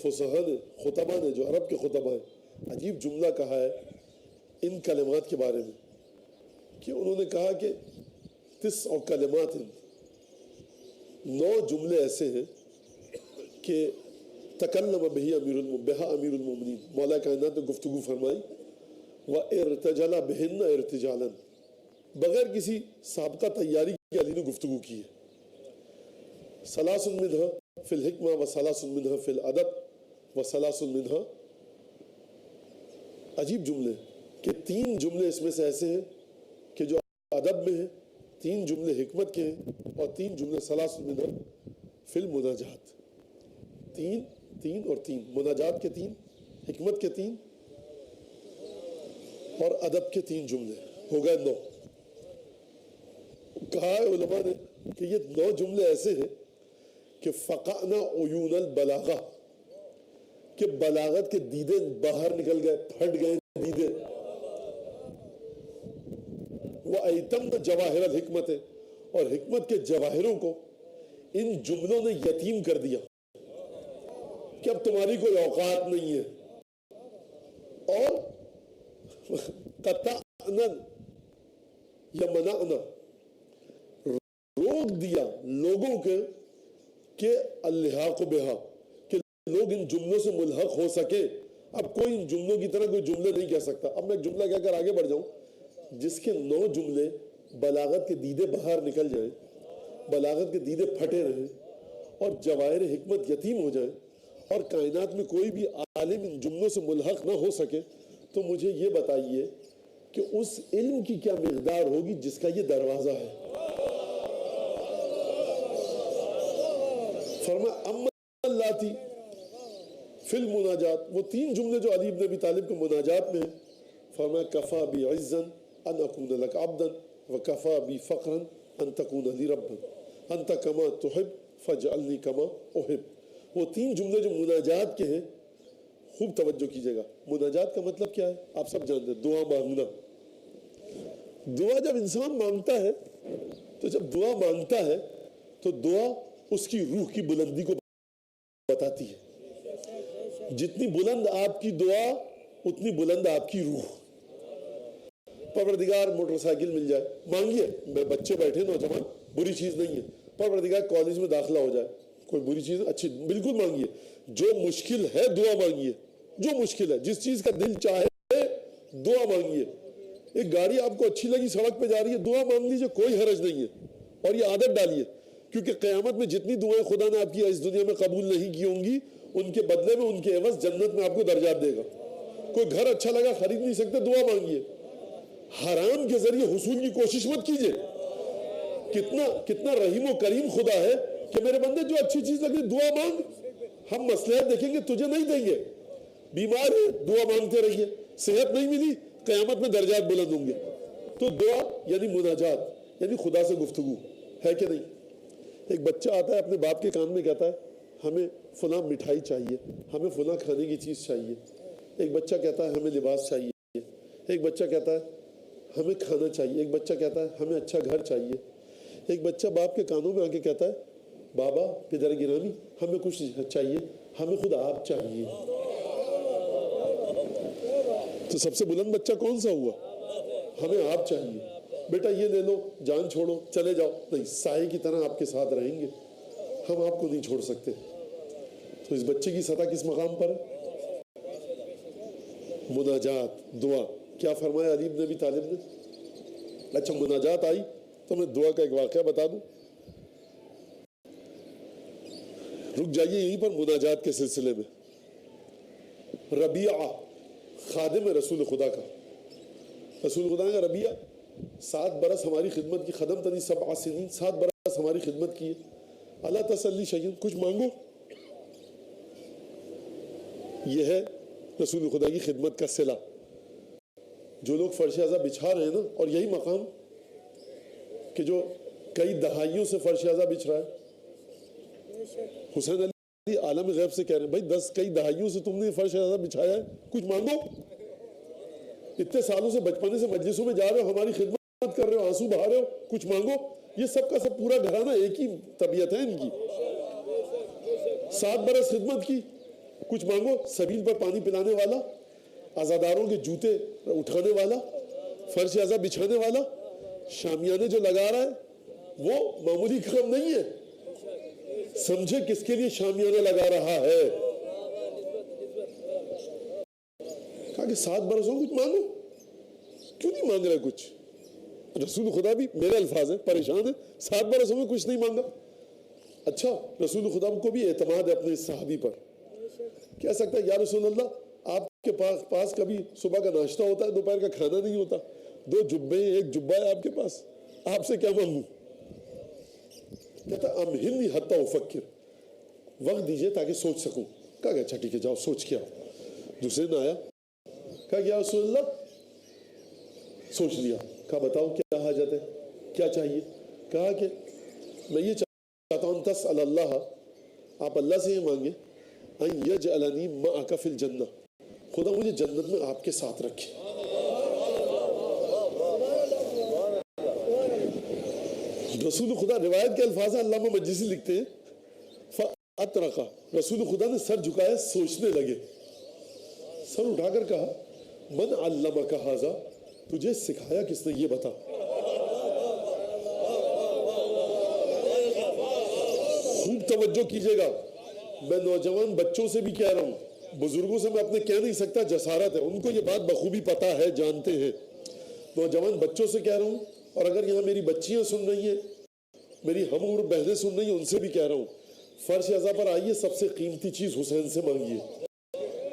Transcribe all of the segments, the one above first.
فصحا نے، خطبہ نے، جو عرب کے خطبہ ہیں، عجیب جملہ کہا ہے ان کلمات کے بارے میں کہ انہوں نے کہا کہ 9 کلمات، 9 جملے ایسے ہیں کہ تکلم بہا امیر المومنین، مولا کائنات نے گفتگو فرمائی، وَارتجل بہن ارتجالا، بغیر کسی سابقہ تیاری کے علی نے گفتگو کی ہے. ثلاث منہا فی الحکمہ وثلاث منہا فی الادب وثلاث منہا، عجیب جملے کہ 3 جملے اس میں سے ایسے ہیں کہ جو ادب میں ہیں، 3 جملے حکمت کے ہیں، اور 3 جملے ثلاث منہا فی المناجات. 3 اور 3، مناجات کے 3، حکمت کے 3 اور ادب کے 3 جملے، ہو گئے 9. کہا ہے علماء نے کہ یہ 9 جملے ایسے ہیں کہ فقعنا عیون البلاغہ، کہ بلاغت کے دیدے باہر نکل گئے، پھٹ گئے دیدے. وَأَيْتَمْنَ جَوَاهِرَ الْحِكْمَةِ، اور حکمت کے جواہروں کو ان جملوں نے یتیم کر دیا کہ اب تمہاری کوئی اوقات نہیں ہے. اور قطعنا یا منعنا، روک دیا لوگوں کے کہ اللحاق بہا، کہ لوگ ان جملوں سے ملحق ہو سکے. اب کوئی ان جملوں کی طرح کوئی جملے نہیں کہہ سکتا. اب میں ایک جملہ کہہ کر آگے بڑھ جاؤں جس کے 9 جملے بلاغت کے دیدے باہر نکل جائیں، بلاغت کے دیدے پھٹے رہیں، اور جواہر حکمت یتیم ہو جائیں، اور کائنات میں کوئی بھی عالم ان جملوں سے ملحق نہ ہو سکے، تو مجھے یہ بتائیے کہ اس علم کی کیا مقدار ہوگی جس کا یہ دروازہ ہے. فرمایا اما اللاتی فی المناجات، وہ 3 جملے جو علی بن ابی طالب کے مناجات میں ہیں، فرمایا کفا بی عزا ان اکون لک عبدا وکفا بی فقرا ان تکون لی ربا انت کما تحب فاجعلنی کما احب. وہ 3 جملے جو مناجات کے ہیں، خوب توجہ کیجئے گا. مناجات کا مطلب کیا ہے؟ آپ سب جانتے ہیں، دعا مانگنا. دعا جب انسان مانگتا ہے، تو جب دعا مانگتا ہے تو دعا اس کی روح کی بلندی کو بتاتی ہے. جتنی بلند آپ کی دعا اتنی بلند آپ کی روح. پروردگار موٹر سائیکل مل جائے، مانگیے. بچے بیٹھے نوجوان، بری چیز نہیں ہے. پروردگار کالج میں داخلہ ہو جائے، کوئی بری چیز اچھی، بالکل مانگیے. جو مشکل ہے دعا مانگیے، جو مشکل ہے، جس چیز کا دل چاہے دعا مانگیے. ایک گاڑی آپ کو اچھی لگی، سڑک پہ جا رہی ہے، دعا مانگ لیجیے، کوئی حرج نہیں ہے. اور یہ عادت ڈالیے، کیونکہ قیامت میں جتنی دعائیں خدا نے آپ کی اس دنیا میں قبول نہیں کی ہوں گی، ان کے بدلے میں، ان کے عوض جنت میں آپ کو درجات دے گا. کوئی گھر اچھا لگا، خرید نہیں سکتے، دعا مانگیے. حرام کے ذریعے حصول کی کوشش مت کیجیے. کتنا رحیم و کریم خدا ہے کہ میرے بندے جو اچھی چیز لگی دعا مانگ، ہم مصلحت دیکھیں گے، تجھے نہیں دیں گے. بیمار ہے، دعا مانگتے رہیے. صحت نہیں ملی، قیامت میں درجات بلند ہوں گے. تو دعا یعنی مناجات، یعنی خدا سے گفتگو ہے کہ نہیں. ایک بچہ آتا ہے اپنے باپ کے کان میں، کہتا ہے ہمیں فلاں مٹھائی چاہیے، ہمیں فلاں کھانے کی چیز چاہیے. ایک بچہ کہتا ہے ہمیں لباس چاہیے. ایک بچہ کہتا ہے ہمیں کھانا چاہیے. ایک بچہ کہتا ہے ہمیں اچھا گھر چاہیے. ایک بچہ باپ کے کانوں میں آ کے کہتا ہے بابا پدر گرامی ہمیں کچھ چاہیے، ہمیں خود آپ چاہیے. تو سب سے بلند بچہ کون سا ہوا؟ ہمیں آپ چاہیے. بیٹا یہ لے لو، جان چھوڑو، چلے جاؤ. نہیں، سائے کی طرح آپ کے ساتھ رہیں گے، ہم آپ کو نہیں چھوڑ سکتے. تو اس بچے کی سطح کس مقام پر ہے؟ مناجات، دعا. کیا فرمایا علی بن ابی طالب نے؟ اچھا مناجات آئی تو میں دعا کا ایک واقعہ بتا دوں. رک جائیے یہیں پر مناجات کے سلسلے میں. ربیعہ خادم رسول خدا کا، رسول خدا کا ربیعہ 7 برس ہماری خدمت کی. خدم تنی 7 سنین، 7 برس ہماری خدمت کی. اللہ تسلی شیئن، کچھ مانگو. یہ ہے رسول خدا کی خدمت کا صلہ. جو لوگ فرش اعظم بچھا رہے ہیں نا، اور یہی مقام کہ جو کئی دہائیوں سے فرش اعظم بچھ رہا ہے. حسین علی عالم غیب سے کہہ رہے ہیں بھائی کئی دہائیوں سے تم نے فرش اعظم بچھایا ہے، کچھ مانگو. اتنے سالوں سے بچپنے سے مجلسوں میں جا رہے ہو، ہماری خدمت کر رہے ہو، آنسو بہا رہے ہو، کچھ مانگو. یہ سب کا سب پورا گھرانہ ایک ہی طبیعت ہے ان کی. 7 برس خدمت کی، کچھ مانگو سبیل پر پانی پلانے والا، عزاداروں کے جوتے اٹھانے والا، فرش عزا بچھانے والا، شامیانے جو لگا رہا ہے وہ معمولی کام نہیں ہے. سمجھے کس کے لیے شامیانہ لگا رہا ہے. کہا کہ 7 برسوں کچھ مانگو. کیوں نہیں مانگ رہے کچھ؟ رسول خدا بھی میرے الفاظ ہیں پریشان ہے، 7 برسوں میں کچھ نہیں مانگا. اچھا رسول خدا کو بھی اعتماد ہے اپنے صحابی پر. کہہ سکتا ہے یا رسول اللہ آپ کے پاس کبھی صبح کا ناشتہ ہوتا ہے، دوپہر کا کھانا نہیں ہوتا، 2 جبے ہیں، 1 جبہ ہے آپ کے پاس، آپ سے کیا مانگوں؟ کہتا امہلنی حتی افکر، وقت دیجئے تاکہ سوچ سکوں. کہا کہ اچھا ٹھیک ہے جاؤ سوچ کے آؤ. دوسرے نے آیا، کہا کہ یا رسول اللہ سوچ لیا. کہا بتاؤ کیا حاجت ہے، کیا چاہیے؟ کہا کہ میں یہ چاہتا ہوں تسأل اللہ، آپ اللہ سے یہ مانگے ان یجعلنی معک فی الجنہ، خدا مجھے جنت میں آپ کے ساتھ رکھے. رسول خدا روایت کے الفاظ ہیں، علامہ مجلسی لکھتے ہیں فأطرقا، رسول خدا نے سر جھکایا، سوچنے لگے. سر اٹھا کر کہا من علمک ھذا، تجھے سکھایا کس نے یہ بتا. خوب توجہ کیجئے گا، میں نوجوان بچوں سے بھی کہہ رہا ہوں، بزرگوں سے میں اپنے کہہ نہیں سکتا، جسارت ہے، ان کو یہ بات بخوبی پتا ہے، جانتے ہیں. نوجوان بچوں سے کہہ رہا ہوں، اور اگر یہاں میری بچیاں سن رہی ہیں، میری ہم عمر بہنیں سن رہی ہیں، ان سے بھی کہہ رہا ہوں، فرش عزا پر آئیے، سب سے قیمتی چیز حسین سے مانگیے.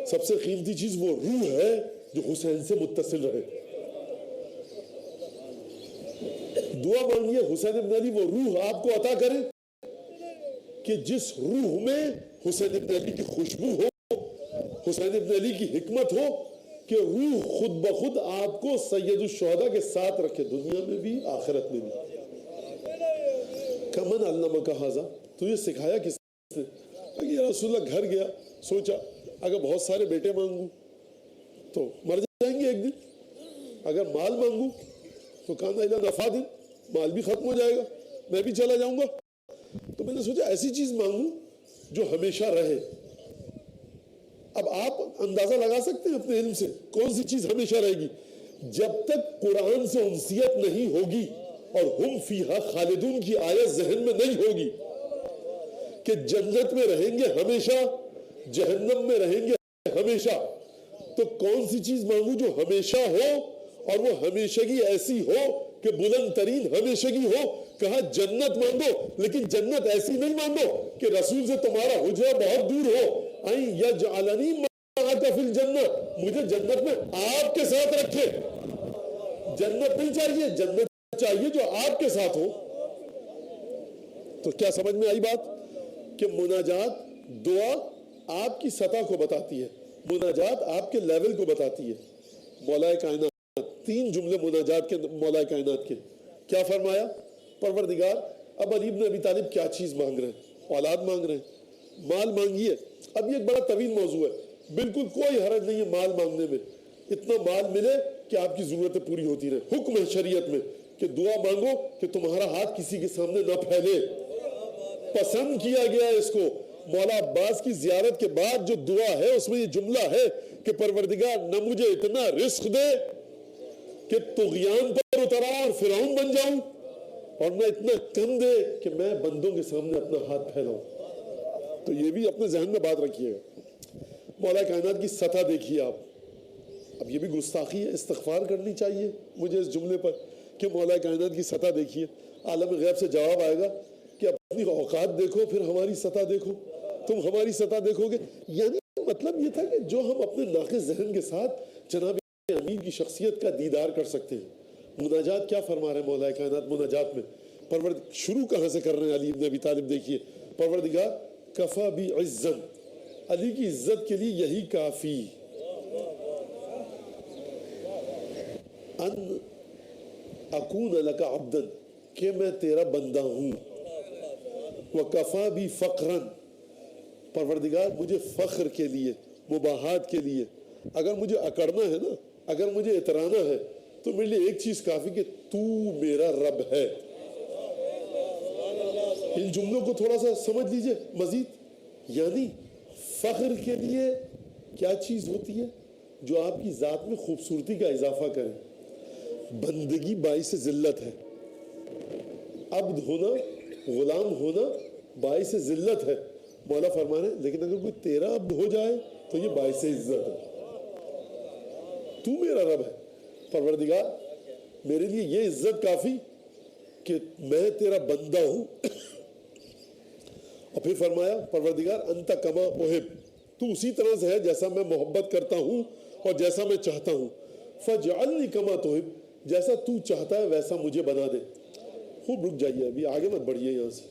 سب سے قیمتی چیز وہ روح ہے جو حسین سے متصل رہے. دعا مانگیے حسین ابن علی وہ روح آپ کو عطا کرے کہ جس روح میں حسین ابن علی کی خوشبو ہو، حسین ابن علی کی حکمت ہو، کہ روح خود بخود آپ کو سید الشہداء کے ساتھ رکھے، دنیا میں بھی آخرت میں بھی. کمن علمک ھذا، تجھے سکھایا کس نے؟ یا رسول اللہ گھر گیا، سوچا اگر بہت سارے بیٹے مانگوں تو مر جائیں گے ایک دن، اگر مال مانگوں تو کانا الا نفاد، مال بھی ختم ہو جائے گا، میں بھی چلا جاؤں گا. تو میں نے سوچا ایسی چیز مانگوں جو ہمیشہ رہے. اب آپ اندازہ لگا سکتے ہیں اپنے علم سے کون سی چیز ہمیشہ رہے گی؟ جب تک قرآن سے انسیت نہیں ہوگی اور ہم فیہا خالدون کی آیت ذہن میں نہیں ہوگی کہ جنت میں رہیں گے ہمیشہ، جہنم میں رہیں گے ہمیشہ، تو کون سی چیز مانگوں جو ہمیشہ ہو اور وہ ہمیشگی ایسی ہو کہ بلند ترین ہمیشگی ہو. کہا جنت مانگو، لیکن جنت ایسی نہیں مانگو کہ رسول سے تمہارا حجرہ بہت دور ہو. این یجعلنی معک فی الجنہ، مجھے جنت میں آپ کے ساتھ رکھے. جنت نہیں چاہیے، جنت چاہیے جو آپ کے ساتھ ہو. تو کیا سمجھ میں آئی بات؟ کہ مناجات دعا آپ کی سطح کو بتاتی ہے، مناجات آپ کے لیول کو بتاتی ہے. مولا کائنات 3 جملے مناجات کے، مولا کائنات کے. کیا فرمایا؟ پروردگار اب علی بن ابی طالب کیا چیز مانگ رہے ہیں؟ اولاد مانگ رہے ہیں، مال مانگیے. اب یہ ایک بڑا طویل موضوع ہے، بالکل کوئی حرج نہیں ہے مال مانگنے میں، اتنا مال ملے کہ آپ کی ضرورتیں پوری ہوتی رہے. حکم ہے شریعت میں کہ دعا مانگو کہ تمہارا ہاتھ کسی کے سامنے نہ پھیلے. پسند کیا گیا اس کو. مولا عباس کی زیارت کے بعد جو دعا ہے اس میں یہ جملہ ہے کہ پروردگار نہ مجھے اتنا رزق دے کہ طغیان پر اترا اور فرعون بن جاؤں، اور نہ اتنا کم دے کہ میں بندوں کے سامنے اپنا ہاتھ پھیلاؤں. تو یہ بھی اپنے ذہن میں بات رکھیے گا. مولا کائنات کی سطح دیکھیے آپ. اب یہ بھی گستاخی ہے، استغفار کرنی چاہیے مجھے اس جملے پر کہ مولا کائنات کی سطح دیکھیے. عالم غیب سے جواب آئے گا کہ اپنی اوقات دیکھو پھر ہماری سطح دیکھو، تم ہماری سطح دیکھو گے. یعنی مطلب یہ تھا کہ جو ہم اپنے ناقص ذہن کے ساتھ جناب امین کی شخصیت کا دیدار کر سکتے ہیں. مناجات کیا فرما رہے ہیں مولا کائنات مناجات میں؟ شروع کہاں سے کر رہے ہیں علی بن ابی طالب؟ دیکھیے پروردگار کفا بی عزت، علی کی عزت کے لیے یہی کافی، ان اکون لک عبدا، کہ میں تیرا بندہ ہوں. وکفا بی فقرا، پروردگار مجھے فخر کے لیے، مباحات کے لیے، اگر مجھے اکڑنا ہے نا، اگر مجھے اترانا ہے تو میرے لیے ایک چیز کافی کہ تو میرا رب ہے. ان جملوں کو تھوڑا سا سمجھ لیجئے مزید. یعنی فخر کے لیے کیا چیز ہوتی ہے جو آپ کی ذات میں خوبصورتی کا اضافہ کرے؟ بندگی باعث ذلت ہے، عبد ہونا، غلام ہونا باعث ذلت ہے۔ مولا فرما رہے ہیں لیکن اگر کوئی تیرا عبد ہو جائے تو یہ باعث عزت ہے۔ تو میرا رب ہے پروردگار، میرے لیے یہ عزت کافی کہ میں تیرا بندہ ہوں۔ اور پھر فرمایا پروردگار انت کما احب، تو اسی طرح سے ہے جیسا میں محبت کرتا ہوں اور جیسا میں چاہتا ہوں۔ فجعلنی کما تحب، جیسا تو چاہتا ہے ویسا مجھے بنا دے۔ خوب رک جائیے، ابھی آگے مت بڑھیے یہاں سے۔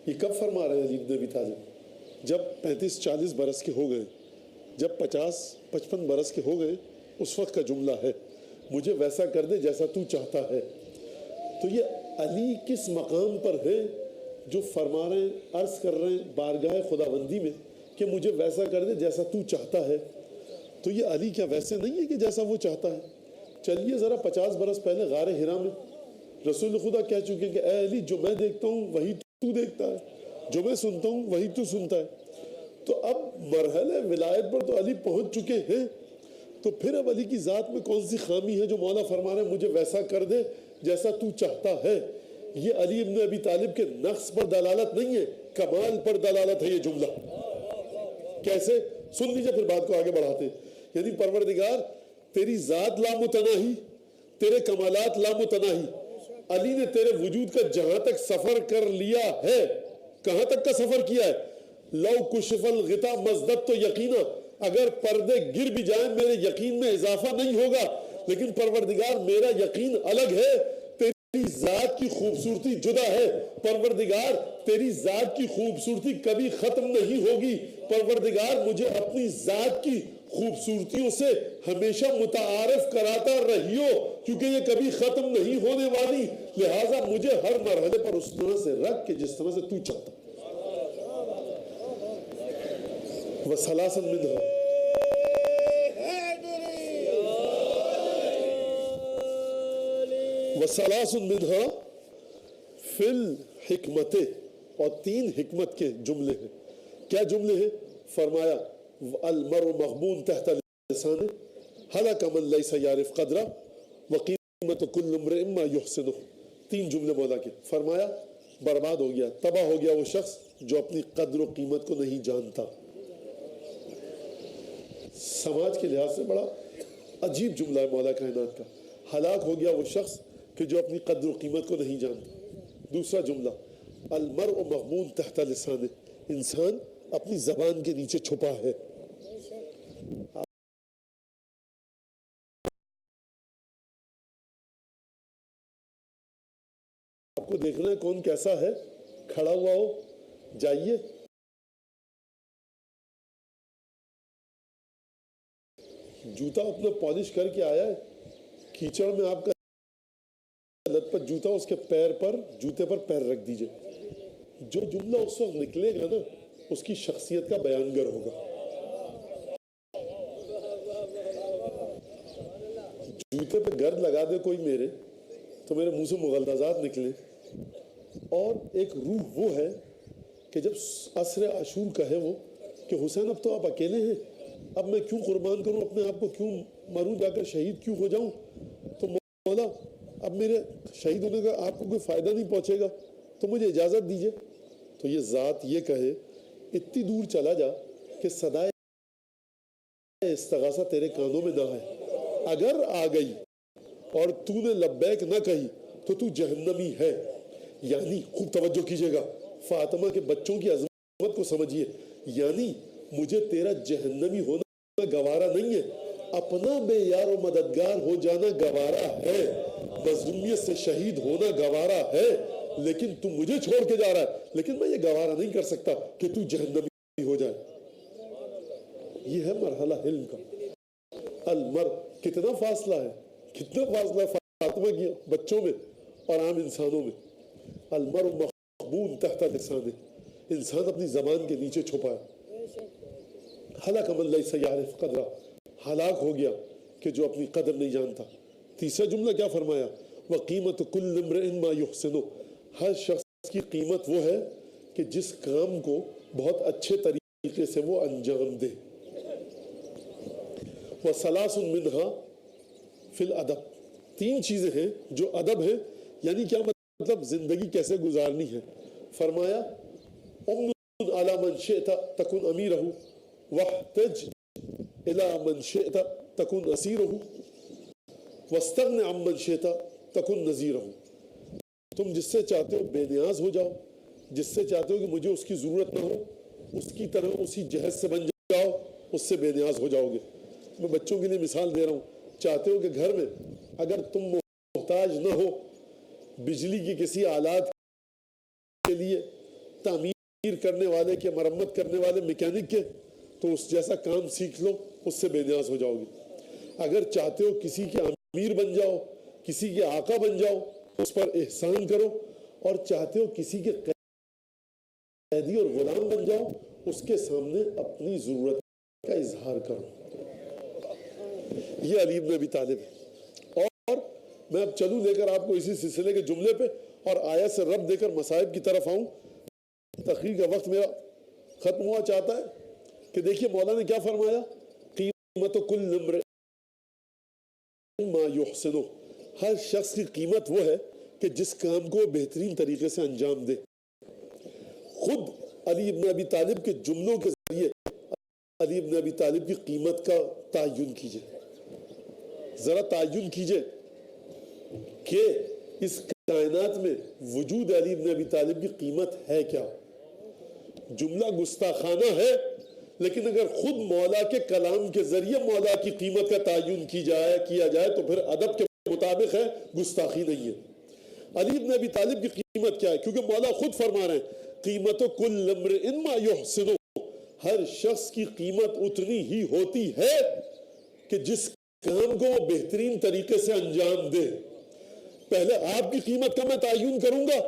یہ کب فرما رہے ہیں علی بن ابی طالب؟ جب 35-40 برس کے ہو گئے، جب 50-55 برس کے ہو گئے، اس وقت کا جملہ ہے، مجھے ویسا کر دے جیسا تو چاہتا ہے۔ تو یہ علی کس مقام پر ہے جو فرما رہے ہیں، عرض کر رہے ہیں بارگاہ خداوندی میں کہ مجھے ویسا کر دے جیسا تو چاہتا ہے؟ تو یہ علی کیا ویسے نہیں ہے کہ جیسا وہ چاہتا ہے؟ چلیے ذرا 50 برس پہلے غار حرا میں رسول خدا کہہ چکے کہ اے علی، جو میں دیکھتا ہوں وہی تو دیکھتا ہے، جو میں سنتا ہوں وہی تو سنتا ہے۔ تو اب مرحلہ ولایت پر تو علی پہنچ چکے ہیں، تو پھر اب علی کی ذات میں کون سی خامی ہے جو مولا فرما رہے ہیں مجھے ویسا کر دے جیسا تو چاہتا ہے؟ یہ علی ابن ابی طالب کے نقص پر دلالت نہیں ہے، کمال پر دلالت ہے یہ جملہ۔ کیسے؟ سن لیجئے پھر بات کو آگے بڑھاتے ہیں۔ یعنی پروردگار تیری ذات لامتناہی، تیرے کمالات لامتناہی، علی نے تیرے وجود کا جہاں تک سفر کر لیا ہے، کہاں تک کا سفر کیا ہے؟ لو کشف الغطا مزدد تو یقینا، اگر پردے گر بھی جائیں میرے یقین میں اضافہ نہیں ہوگا، لیکن پروردگار میرا یقین الگ ہے، تیری ذات کی خوبصورتی جدا ہے۔ پروردگار تیری ذات کی خوبصورتی کبھی ختم نہیں ہوگی۔ پروردگار مجھے اپنی ذات کی خوبصورتیوں سے ہمیشہ متعارف کراتا رہیو، کیونکہ یہ کبھی ختم نہیں ہونے والی، لہٰذا مجھے ہر مرحلے پر اس طرح سے رکھ کہ جس طرح سے تو چاہتا۔ وَسَلَاسًا مِنْهَا وَسَلَاسٌ مِنْهَا فِي الْحِکْمَتِ، اور 3 حکمت کے جملے ہیں۔ کیا جملے ہیں؟ فرمایا المرء مغبون تحت لسانه هلك من ليس يعرف قدره وقیمت كل امرئ ما يحسنه۔ 3 جملے مولا کے۔ فرمایا برباد ہو گیا، تباہ ہو گیا وہ شخص جو اپنی قدر و قیمت کو نہیں جانتا۔ سماج کے لحاظ سے بڑا عجیب جملہ ہے مولا کائنات کا، ہلاک ہو گیا وہ شخص کہ جو اپنی قدر و قیمت کو نہیں جانتا۔ دوسرا جملہ المرء مغبون تحت لسانه، انسان اپنی زبان کے نیچے چھپا ہے۔ آپ کو دیکھنا ہے کون کیسا ہے، کھڑا ہوا ہو جائیے، جوتا اپنا پالش کر کے آیا ہے، کیچڑ میں آپ کا لت پت جوتا، اس کے پیر پر، جوتے پر پیر رکھ دیجئے، جو جملہ اس وقت نکلے گا نا اس کی شخصیت کا بیانگر ہوگا۔ جوتے پہ گرد لگا دے کوئی میرے تو میرے منہ سے مغلظات نکلے، اور ایک روح وہ ہے کہ جب عصر عاشور کہے وہ کہ حسین اب تو آپ اکیلے ہیں، اب میں کیوں قربان کروں اپنے آپ کو، کیوں مروں، جا کر شہید کیوں ہو جاؤں، تو مولا اب میرے شہید ہونے کا آپ کو کوئی فائدہ نہیں پہنچے گا تو مجھے اجازت دیجئے۔ تو یہ ذات یہ کہے اتنی دور چلا جا کہ صدائے استغاثہ تیرے کانوں میں نہ آئے، اگر آ گئی اور تو نے لبیک نہ کہی تو تو جہنمی ہے۔ یعنی خوب توجہ کیجئے گا، فاطمہ کے بچوں کی عظمت کو سمجھیے، یعنی مجھے تیرا جہنمی ہونا گوارا نہیں ہے، اپنا بے یار و مددگار ہو جانا گوارا ہے، مظلومیت سے شہید ہونا گوارا ہے، لیکن تو مجھے چھوڑ کے جا رہا ہے، لیکن میں یہ گوارا نہیں کر سکتا کہ تو جہنمی ہو جائے۔ یہ ہے مرحلہ علم کا۔ المر، کتنا فاصلہ ہے، کتنا فاصلہ ہے فاطمہ کی بچوں میں اور عام انسانوں میں۔ المر مخبون تحت لسانه، انسان اپنی زبان کے نیچے چھپا ہے۔ ہلاک من لیس یعرف قدرہ، ہلاک ہو گیا کہ جو اپنی قدر نہیں جانتا۔ تیسرا جملہ کیا فرمایا؟ وقیمت کل امرئ ما یحسنہ، ہر شخص کی قیمت وہ ہے کہ جس کام کو بہت اچھے طریقے طریقے سے وہ انجام دے. وَثَلَاثٌ مِّنْهَا فِي الْأَدَبِ, 3 چیزیں ہیں جو ادب ہے. یعنی کیا مطلب, زندگی کیسے گزارنی ہے. فرمایا اُمْنُ عَلَى مَنْ شِئْتَ تَكُنْ أَمِيرَهُ وَاحْتَجْ إِلَى مَنْ شِئْتَ تَكُنْ أَسِيرَهُ وَاسْتَغْنِ عَمَّنْ شِئْتَ تَكُنْ نَذِيرَهُ. تم جس سے چاہتے ہو بے نیاز ہو جاؤ, جس سے چاہتے ہو کہ مجھے اس کی ضرورت نہ ہو, اس کی طرح اسی جہد سے بن جاؤ, اس سے بے نیاز ہو جاؤ گے. میں بچوں کے لیے مثال دے رہا ہوں. چاہتے ہو کہ گھر میں اگر تم محتاج نہ ہو بجلی کی کسی آلات کے لیے, تعمیر کرنے والے کے, مرمت کرنے والے میکینک کے, تو اس جیسا کام سیکھ لو, اس سے بے نیاز ہو جاؤ گے. اگر چاہتے ہو کسی کے امیر بن جاؤ, کسی کے آقا بن جاؤ, اس پر احسان کرو. اور چاہتے ہو کسی کے قیدی اور غلام بن جاؤ, اس کے سامنے اپنی ضرورت کا اظہار کرو. یہ علی بن ابی طالب ہے. اور میں اب چلوں لے کر آپ کو اسی سلسلے کے جملے پہ اور آیت سے رب دے کر مصائب کی طرف آؤں. تقریر کا وقت میرا ختم ہوا چاہتا ہے کہ دیکھیے مولا نے کیا فرمایا, قیمت کل امرئ ما یحسنہ, ہر شخص کی قیمت وہ ہے کہ جس کام کو بہترین طریقے سے انجام دے. خود علی بن ابی طالب کے جملوں کے ذریعے علی بن ابی طالب کی قیمت کا تعین کیجئے. ذرا تعین کیجئے کہ اس کائنات میں وجود علی بن ابی طالب کی قیمت ہے کیا. جملہ گستاخانہ ہے, لیکن اگر خود مولا کے کلام کے ذریعے مولا کی قیمت کا تعین کیا جائے تو پھر ادب کے مطابق ہے, گستاخی نہیں ہے. علی بن ابی طالب کی قیمت کیا ہے, کیونکہ مولا خود فرما رہے ہیں قیمت کل امرئ ما یحسنہ, ہر شخص کی قیمت اتنی ہی ہوتی ہے کہ جس کام کو وہ بہترین طریقے سے انجام دے. پہلے آپ کی قیمت کا میں تعین کروں گا,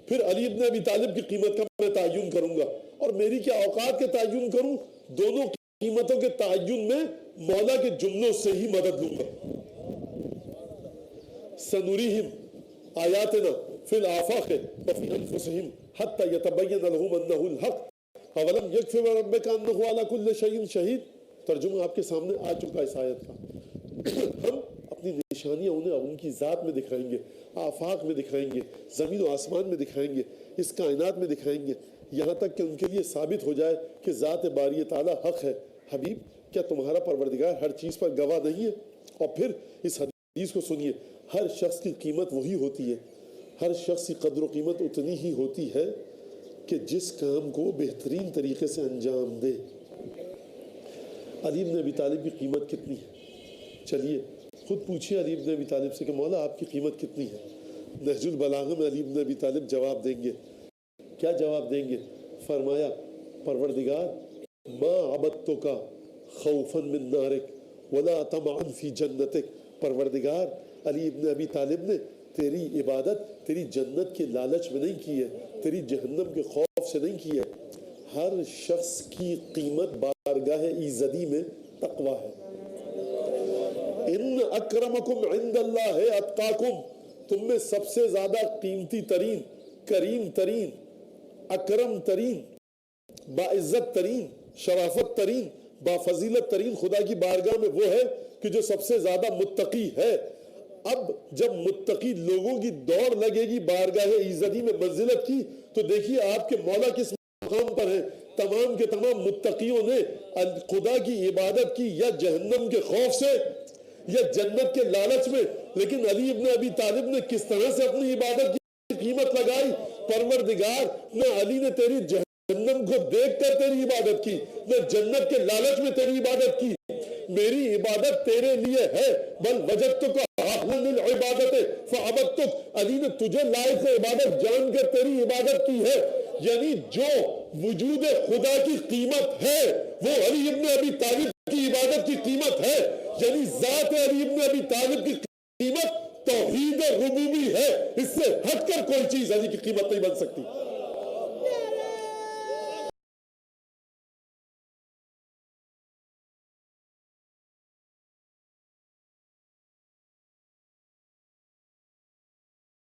پھر علی بن ابی طالب کی قیمت کا میں تعین کروں گا, اور میری کیا اوقات کے تعین کروں, دونوں قیمتوں کے تعین میں مولا کے جملوں سے ہی مدد لوں گا. سنریہم آیاتنا فی الآفاق وفی انفسہم حتی یتبین لہم انہ الحق اولم یکفی بربک انہ علی کل شیء شہید. ترجمہ آپ کے سامنے آ چکا اس آیت کا. ہم اپنی نشانیاں انہیں ان کی ذات میں دکھائیں گے, آفاق میں دکھائیں گے, زمین و آسمان میں دکھائیں گے, اس کائنات میں دکھائیں گے, یہاں تک کہ ان کے لیے ثابت ہو جائے کہ ذات باری تعالیٰ حق ہے. حبیب, کیا تمہارا پروردگار ہر چیز پر گواہ نہیں ہے؟ اور پھر اس حدیث کو سنیے, ہر شخص کی قیمت وہی ہوتی ہے, ہر شخص کی قدر و قیمت اتنی ہی ہوتی ہے کہ جس کام کو بہترین طریقے سے انجام دے. علی بن ابی طالب کی قیمت کتنی ہے؟ چلیے خود پوچھئے علی بن ابی طالب سے کہ مولا آپ کی قیمت کتنی ہے. نہج البلاغہ میں علی بن ابی طالب جواب دیں گے. کیا جواب دیں گے؟ فرمایا پروردگار ما عبدتک خوفا من نارک ولا طمعا فی جنتک. پروردگار علی بن ابی طالب نے تیری عبادت تیری جنت کے لالچ میں نہیں کی ہے, تیری جہنم کے خوف سے نہیں کی ہے. ہر شخص کی قیمت بارگاہ ایزدی میں تقوی ہے. ان اکرمکم عند اللہ اتقاکم, تم میں سب سے زیادہ قیمتی ترین, کریم ترین, اکرم ترین, باعزت ترین, شرافت ترین, بافضیلت ترین خدا کی بارگاہ میں وہ ہے کہ جو سب سے زیادہ متقی ہے. اب جب متقی لوگوں کی دوڑ لگے گی بارگاہ ایزدی میں منزلت کی, تو دیکھیے آپ کے مولا کس مقام پر ہیں. تمام کے تمام متقیوں نے خدا کی عبادت کی یا جہنم کے خوف سے یا جنت کے لالچ میں, لیکن علی بن ابی طالب نے کس طرح سے اپنی عبادت کی قیمت لگائی. پروردگار, نہ علی نے تیری جہنم کو دیکھ کر تیری عبادت کی, نہ جنت کے لالچ میں تیری عبادت کی. میری عبادت تیرے لیے ہے, بل وجدتک اہل للعبادت فعبدتک. علی نے تجھے لائق عبادت جان کر تیری عبادت کی ہے. یعنی جو وجود خدا کی قیمت ہے وہ علی ابن ابی طالب کی عبادت کی قیمت ہے. یعنی ذات علی ابن ابی طالب کی قیمت توحید ربوبی ہے, اس سے ہٹ کر کوئی چیز علی کی قیمت نہیں بن سکتی.